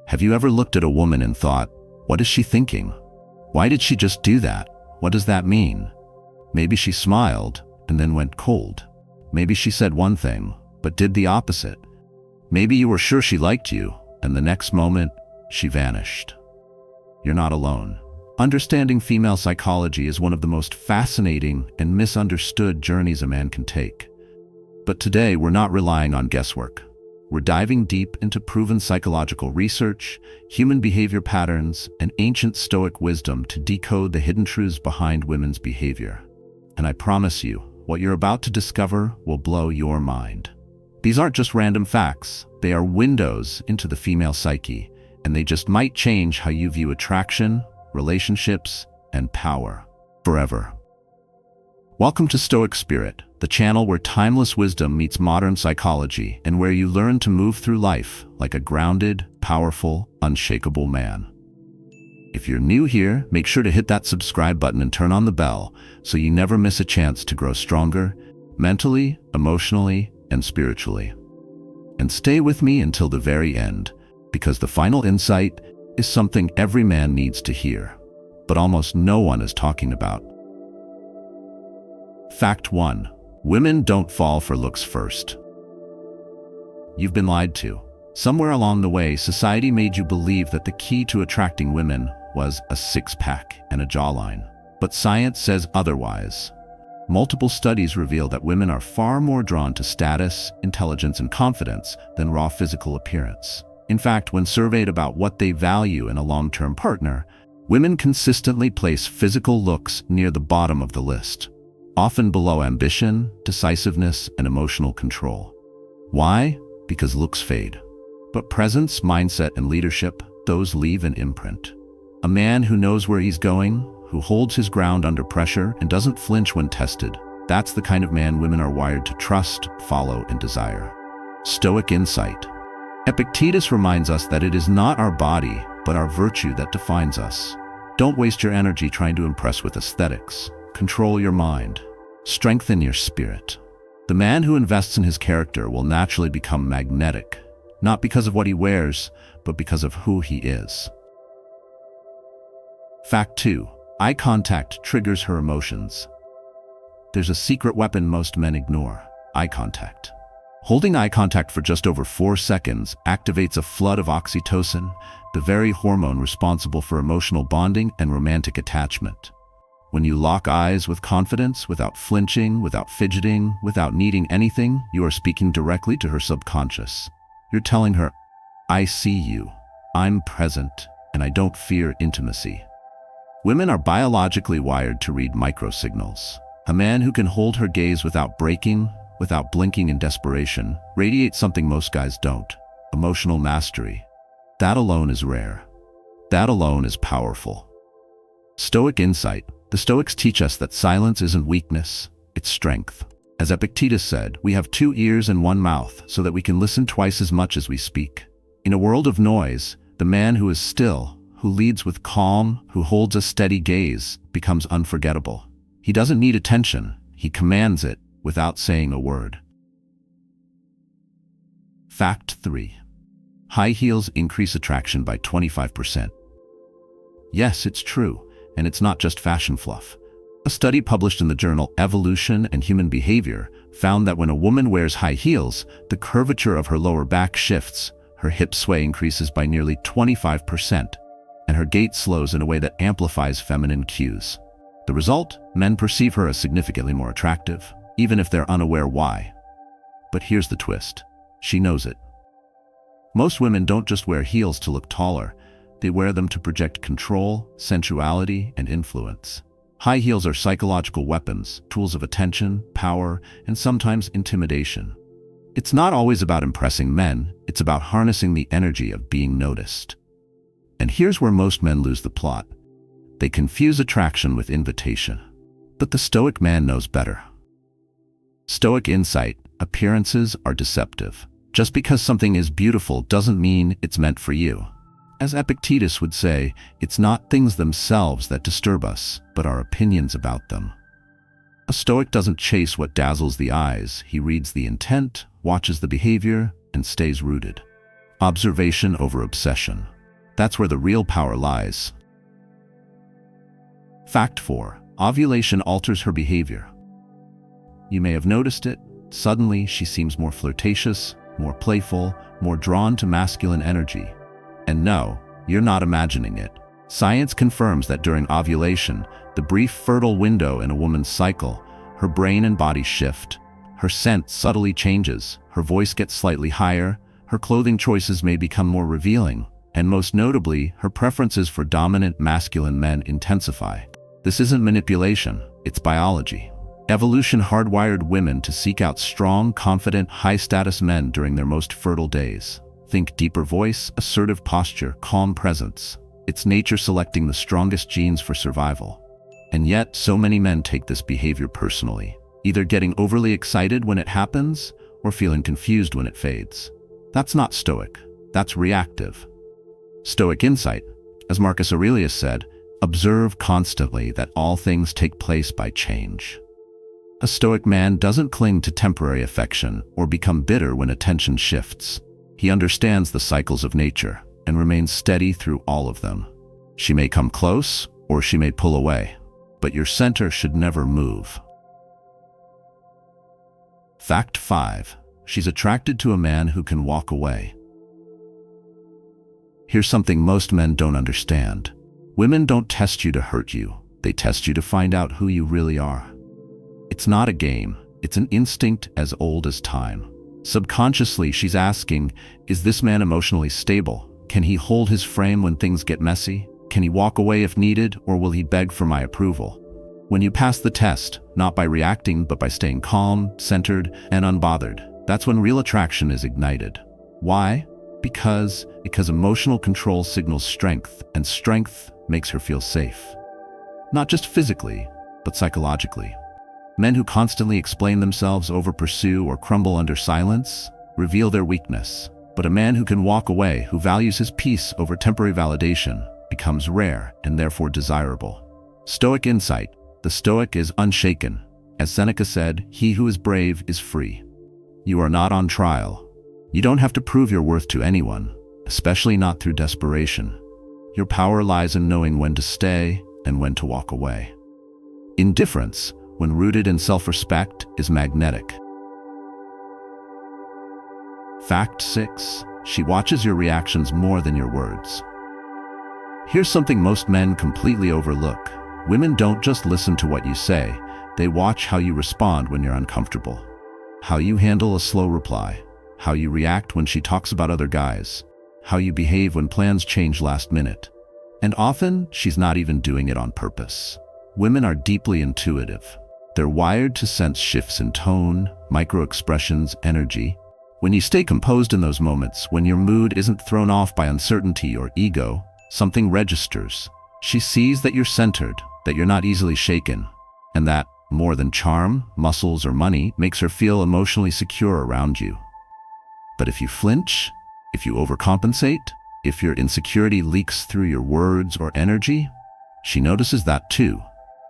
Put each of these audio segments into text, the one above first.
Have you ever looked at a woman and thought, what is she thinking? Why did she just do that? What does that mean? Maybe she smiled and then went cold. Maybe she said one thing, but did the opposite. Maybe you were sure she liked you, and the next moment, she vanished. You're not alone. Understanding female psychology is one of the most fascinating and misunderstood journeys a man can take. But today, we're not relying on guesswork. We're diving deep into proven psychological research, human behavior patterns, and ancient Stoic wisdom to decode the hidden truths behind women's behavior. And I promise you, what you're about to discover will blow your mind. These aren't just random facts. They are windows into the female psyche, and they just might change how you view attraction, relationships, and power forever. Welcome to Stoic Spirit, the channel where timeless wisdom meets modern psychology and where you learn to move through life like a grounded, powerful, unshakable man. If you're new here, make sure to hit that subscribe button and turn on the bell so you never miss a chance to grow stronger, mentally, emotionally, and spiritually. And stay with me until the very end, because the final insight is something every man needs to hear, but almost no one is talking about. Fact 1. Women don't fall for looks first. You've been lied to. Somewhere along the way, society made you believe that the key to attracting women was a six-pack and a jawline. But science says otherwise. Multiple studies reveal that women are far more drawn to status, intelligence, and confidence than raw physical appearance. In fact, when surveyed about what they value in a long-term partner, women consistently place physical looks near the bottom of the list, often below ambition, decisiveness, and emotional control. Why? Because looks fade. But presence, mindset, and leadership, those leave an imprint. A man who knows where he's going, who holds his ground under pressure and doesn't flinch when tested, that's the kind of man women are wired to trust, follow, and desire. Stoic insight. Epictetus reminds us that it is not our body, but our virtue that defines us. Don't waste your energy trying to impress with aesthetics. Control your mind. Strengthen your spirit. The man who invests in his character will naturally become magnetic, not because of what he wears, but because of who he is. Fact 2. Eye contact triggers her emotions. There's a secret weapon most men ignore: eye contact. Holding eye contact for just over 4 seconds activates a flood of oxytocin, the very hormone responsible for emotional bonding and romantic attachment. When you lock eyes with confidence, without flinching, without fidgeting, without needing anything, you are speaking directly to her subconscious. You're telling her, I see you, I'm present, and I don't fear intimacy. Women are biologically wired to read microsignals. A man who can hold her gaze without breaking, without blinking in desperation, radiates something most guys don't: emotional mastery. That alone is rare. That alone is powerful. Stoic insight. The Stoics teach us that silence isn't weakness, it's strength. As Epictetus said, we have 2 ears and 1 mouth so that we can listen twice as much as we speak. In a world of noise, the man who is still, who leads with calm, who holds a steady gaze, becomes unforgettable. He doesn't need attention, he commands it without saying a word. Fact 3. High heels increase attraction by 25%. Yes, it's true. And it's not just fashion fluff. A study published in the journal Evolution and Human Behavior found that when a woman wears high heels, the curvature of her lower back shifts, her hip sway increases by nearly 25%, and her gait slows in a way that amplifies feminine cues. The result? Men perceive her as significantly more attractive, even if they're unaware why. But here's the twist. She knows it. Most women don't just wear heels to look taller. They wear them to project control, sensuality, and influence. High heels are psychological weapons, tools of attention, power, and sometimes intimidation. It's not always about impressing men, it's about harnessing the energy of being noticed. And here's where most men lose the plot. They confuse attraction with invitation. But the Stoic man knows better. Stoic insight: appearances are deceptive. Just because something is beautiful doesn't mean it's meant for you. As Epictetus would say, it's not things themselves that disturb us, but our opinions about them. A Stoic doesn't chase what dazzles the eyes. He reads the intent, watches the behavior, and stays rooted. Observation over obsession. That's where the real power lies. Fact 4. Ovulation alters her behavior. You may have noticed it. Suddenly, she seems more flirtatious, more playful, more drawn to masculine energy. And no, you're not imagining it. Science confirms that during ovulation, the brief fertile window in a woman's cycle, her brain and body shift. Her scent subtly changes, her voice gets slightly higher, her clothing choices may become more revealing, and most notably, her preferences for dominant masculine men intensify. This isn't manipulation, it's biology. Evolution hardwired women to seek out strong, confident, high-status men during their most fertile days. Think deeper voice, assertive posture, calm presence. It's nature selecting the strongest genes for survival. And yet, so many men take this behavior personally, either getting overly excited when it happens or feeling confused when it fades. That's not Stoic, that's reactive. Stoic insight, as Marcus Aurelius said, observe constantly that all things take place by change. A Stoic man doesn't cling to temporary affection or become bitter when attention shifts. He understands the cycles of nature and remains steady through all of them. She may come close or she may pull away, but your center should never move. Fact 5. She's attracted to a man who can walk away. Here's something most men don't understand. Women don't test you to hurt you. They test you to find out who you really are. It's not a game. It's an instinct as old as time. Subconsciously, she's asking, is this man emotionally stable? Can he hold his frame when things get messy? Can he walk away if needed, or will he beg for my approval? When you pass the test, not by reacting, but by staying calm, centered, and unbothered, that's when real attraction is ignited. Why? Because emotional control signals strength, and strength makes her feel safe. Not just physically, but psychologically. Men who constantly explain themselves, over-pursue, or crumble under silence reveal their weakness. But a man who can walk away, who values his peace over temporary validation, becomes rare and therefore desirable. Stoic insight. The Stoic is unshaken. As Seneca said, he who is brave is free. You are not on trial. You don't have to prove your worth to anyone, especially not through desperation. Your power lies in knowing when to stay and when to walk away. Indifference, when rooted in self-respect, is magnetic. Fact 6. She watches your reactions more than your words. Here's something most men completely overlook. Women don't just listen to what you say, they watch how you respond when you're uncomfortable. How you handle a slow reply. How you react when she talks about other guys. How you behave when plans change last minute. And often, she's not even doing it on purpose. Women are deeply intuitive. They're wired to sense shifts in tone, micro-expressions, energy. When you stay composed in those moments, when your mood isn't thrown off by uncertainty or ego, something registers. She sees that you're centered, that you're not easily shaken, and that, more than charm, muscles, or money, makes her feel emotionally secure around you. But if you flinch, if you overcompensate, if your insecurity leaks through your words or energy, she notices that too,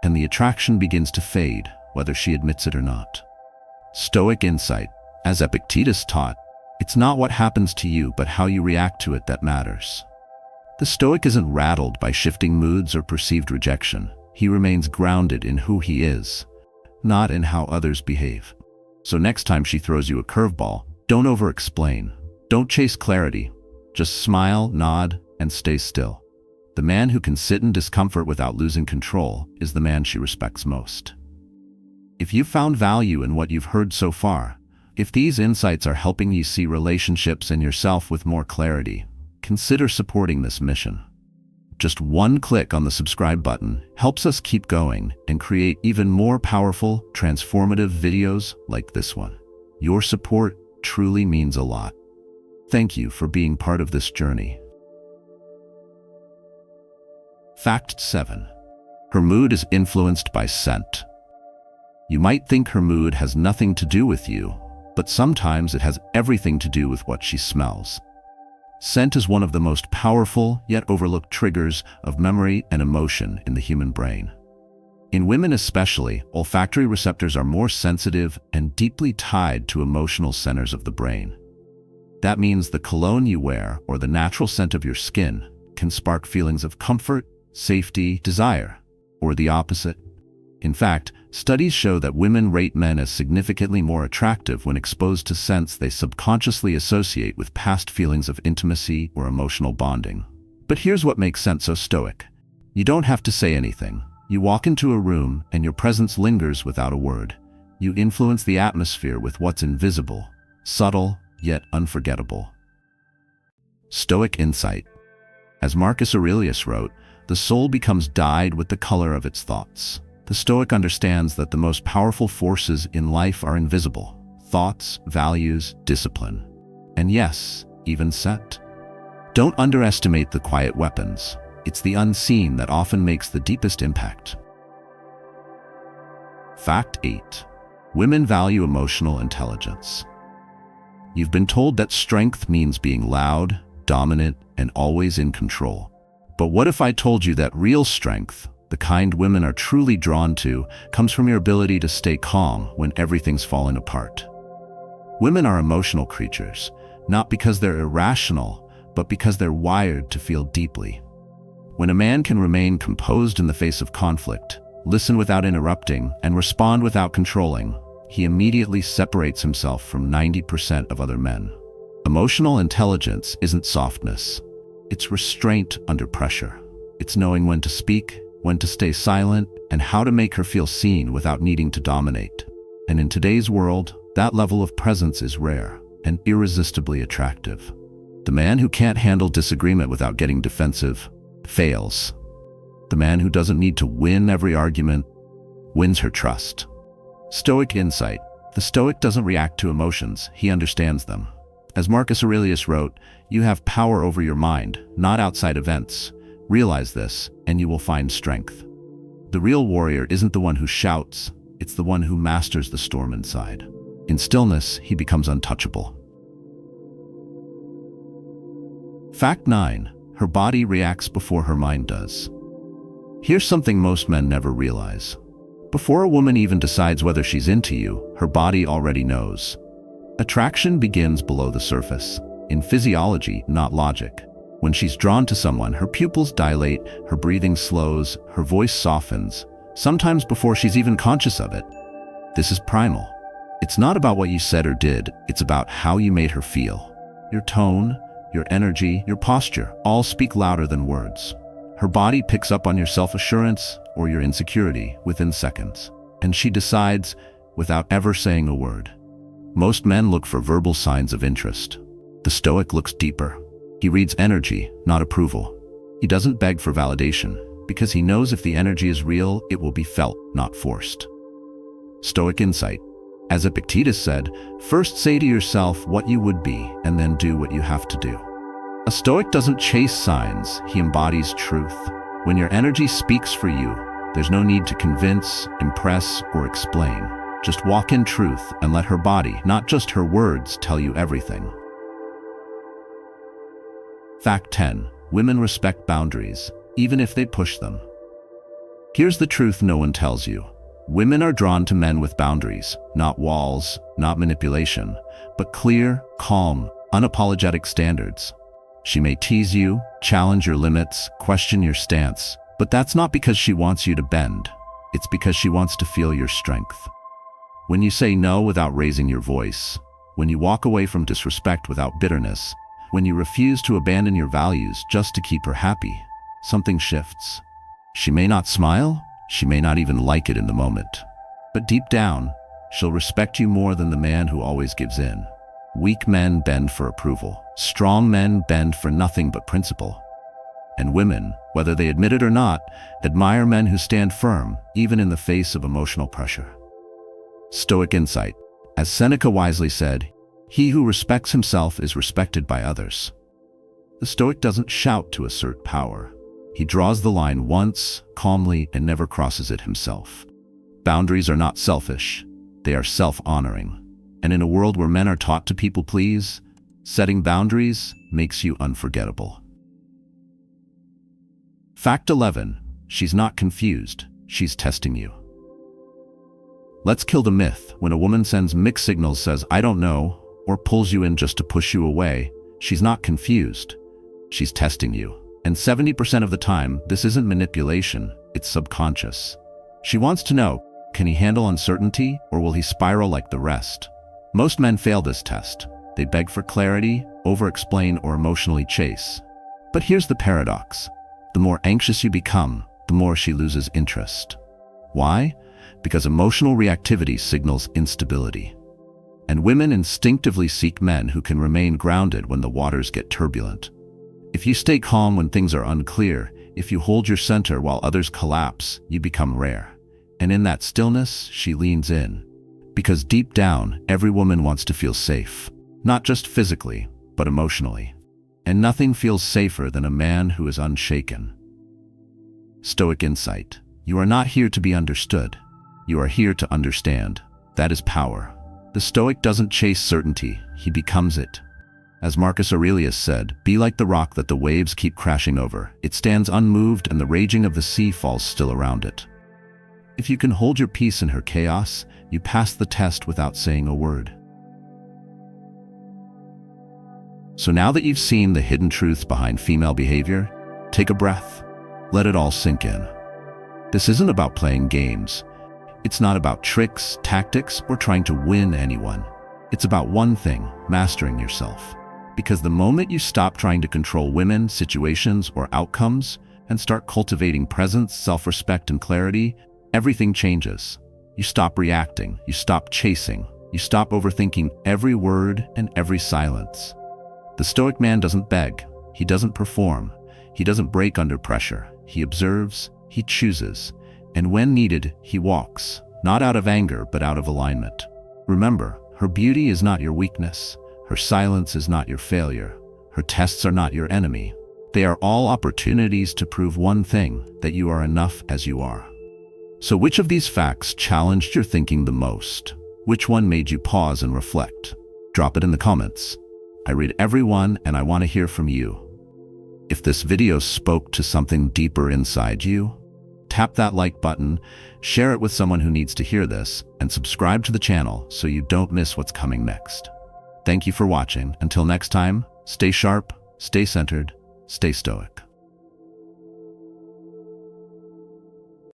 and the attraction begins to fade, whether she admits it or not. Stoic insight. As Epictetus taught, it's not what happens to you, but how you react to it that matters. The Stoic isn't rattled by shifting moods or perceived rejection. He remains grounded in who he is, not in how others behave. So next time she throws you a curveball, don't over-explain. Don't chase clarity. Just smile, nod, and stay still. The man who can sit in discomfort without losing control is the man she respects most. If you found value in what you've heard so far, if these insights are helping you see relationships and yourself with more clarity, consider supporting this mission. Just one click on the subscribe button helps us keep going and create even more powerful, transformative videos like this one. Your support truly means a lot. Thank you for being part of this journey. Fact 7. Her mood is influenced by scent. You might think her mood has nothing to do with you, but sometimes it has everything to do with what she smells. Scent is one of the most powerful yet overlooked triggers of memory and emotion in the human brain. In women especially, olfactory receptors are more sensitive and deeply tied to emotional centers of the brain. That means the cologne you wear or the natural scent of your skin can spark feelings of comfort, safety, desire, or the opposite. In fact, studies show that women rate men as significantly more attractive when exposed to scents they subconsciously associate with past feelings of intimacy or emotional bonding. But here's what makes scent so stoic. You don't have to say anything. You walk into a room and your presence lingers without a word. You influence the atmosphere with what's invisible, subtle, yet unforgettable. Stoic insight. As Marcus Aurelius wrote, the soul becomes dyed with the color of its thoughts. The Stoic understands that the most powerful forces in life are invisible: thoughts, values, discipline, and yes, even scent. Don't underestimate the quiet weapons. It's the unseen that often makes the deepest impact. Fact 8. Women value emotional intelligence. You've been told that strength means being loud, dominant, and always in control. But what if I told you that real strength, the kind women are truly drawn to, comes from your ability to stay calm when everything's fallen apart? Women are emotional creatures, not because they're irrational, but because they're wired to feel deeply. When a man can remain composed in the face of conflict, listen without interrupting, and respond without controlling, he immediately separates himself from 90% of other men. Emotional intelligence isn't softness. It's restraint under pressure. It's knowing when to speak, when to stay silent, and how to make her feel seen without needing to dominate. And in today's world, that level of presence is rare and irresistibly attractive. The man who can't handle disagreement without getting defensive fails. The man who doesn't need to win every argument wins her trust. Stoic insight. The Stoic doesn't react to emotions, he understands them. As Marcus Aurelius wrote, you have power over your mind, not outside events. Realize this, and you will find strength. The real warrior isn't the one who shouts, it's the one who masters the storm inside. In stillness, he becomes untouchable. Fact 9. Her body reacts before her mind does. Here's something most men never realize. Before a woman even decides whether she's into you, her body already knows. Attraction begins below the surface, in physiology, not logic. When she's drawn to someone, her pupils dilate, her breathing slows, her voice softens, sometimes before she's even conscious of it. This is primal. It's not about what you said or did, it's about how you made her feel. Your tone, your energy, your posture, all speak louder than words. Her body picks up on your self-assurance or your insecurity within seconds, and she decides without ever saying a word. Most men look for verbal signs of interest. The Stoic looks deeper. He reads energy, not approval. He doesn't beg for validation, because he knows if the energy is real, it will be felt, not forced. Stoic insight. As Epictetus said, first say to yourself what you would be, and then do what you have to do. A Stoic doesn't chase signs, he embodies truth. When your energy speaks for you, there's no need to convince, impress, or explain. Just walk in truth and let her body, not just her words, tell you everything. Fact 10. Women respect boundaries, even if they push them. Here's the truth no one tells you. Women are drawn to men with boundaries, not walls, not manipulation, but clear, calm, unapologetic standards. She may tease you, challenge your limits, question your stance, but that's not because she wants you to bend. It's because she wants to feel your strength. When you say no without raising your voice, when you walk away from disrespect without bitterness, when you refuse to abandon your values just to keep her happy, something shifts. She may not smile, she may not even like it in the moment, but deep down, she'll respect you more than the man who always gives in. Weak men bend for approval. Strong men bend for nothing but principle. And women, whether they admit it or not, admire men who stand firm, even in the face of emotional pressure. Stoic insight. As Seneca wisely said, he who respects himself is respected by others. The Stoic doesn't shout to assert power. He draws the line once, calmly, and never crosses it himself. Boundaries are not selfish. They are self-honoring. And in a world where men are taught to people please, setting boundaries makes you unforgettable. Fact 11. She's not confused. She's testing you. Let's kill the myth. When a woman sends mixed signals, says, I don't know, or pulls you in just to push you away, she's not confused. She's testing you. And 70% of the time, this isn't manipulation, it's subconscious. She wants to know, can he handle uncertainty, or will he spiral like the rest? Most men fail this test. They beg for clarity, over-explain, or emotionally chase. But here's the paradox. The more anxious you become, the more she loses interest. Why? Because emotional reactivity signals instability. And women instinctively seek men who can remain grounded when the waters get turbulent. If you stay calm when things are unclear, if you hold your center while others collapse, you become rare. And in that stillness, she leans in. Because deep down, every woman wants to feel safe. Not just physically, but emotionally. And nothing feels safer than a man who is unshaken. Stoic insight. You are not here to be understood. You are here to understand. That is power. The Stoic doesn't chase certainty, he becomes it. As Marcus Aurelius said, be like the rock that the waves keep crashing over. It stands unmoved and the raging of the sea falls still around it. If you can hold your peace in her chaos, you pass the test without saying a word. So now that you've seen the hidden truths behind female behavior, take a breath. Let it all sink in. This isn't about playing games. It's not about tricks, tactics, or trying to win anyone. It's about one thing, mastering yourself. Because the moment you stop trying to control women, situations, or outcomes, and start cultivating presence, self-respect, and clarity, everything changes. You stop reacting, you stop chasing, you stop overthinking every word and every silence. The Stoic man doesn't beg, he doesn't perform, he doesn't break under pressure. He observes, he chooses, and when needed, he walks, not out of anger, but out of alignment. Remember, her beauty is not your weakness, her silence is not your failure, her tests are not your enemy. They are all opportunities to prove one thing, that you are enough as you are. So which of these facts challenged your thinking the most? Which one made you pause and reflect? Drop it in the comments. I read every one and I want to hear from you. If this video spoke to something deeper inside you, tap that like button, share it with someone who needs to hear this, and subscribe to the channel so you don't miss what's coming next. Thank you for watching. Until next time, stay sharp, stay centered, stay stoic.